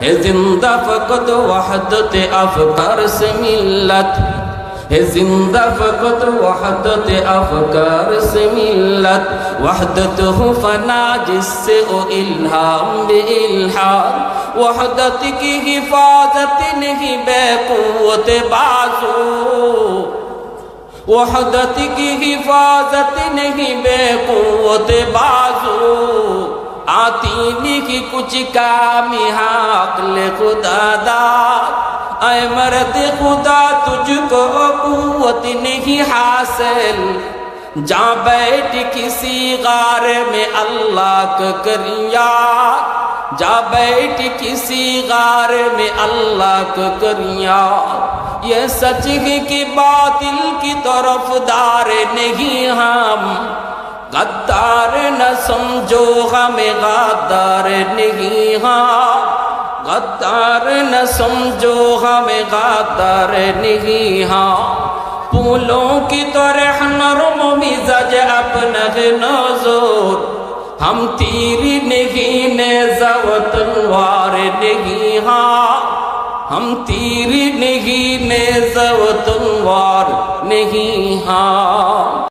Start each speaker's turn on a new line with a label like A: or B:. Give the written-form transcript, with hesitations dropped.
A: है जिंदा फकत वहदत अफकार से मिल्लत, है जिंदा फकत वहदत अफकार से मिल्लत, वहदत हो फना जिससे ओ इल्हाम बे इल्हाम, वहदत की हिफाजत नहीं बेक़ुव्वत बाज़ू, वहदत की हिफाजत नहीं बेक़ुव्वत बाज़ू, आती नहीं कुछ कामी अक़्ल खुदा दाद, ऐ मर्द खुदा तुझको कुव्वत नहीं हासिल, जा बैठ किसी गार में अल्लाह को करिया, जा बैठ किसी गार में अल्लाह को करिया, ये सच है कि बातिल की तरफदार नहीं हम, गद्दार न समझो हमें गद्दार नहीं, हाँ गद्दार न समझो हमें गद्दार नहीं, हाँ फूलों की तरह नरम मिजाज अपना है नज़र, हम तीर नहीं नेज़ा व तलवार नहीं, हाँ हम तीर नहीं नेज़ा व तलवार नहीं, हाँ।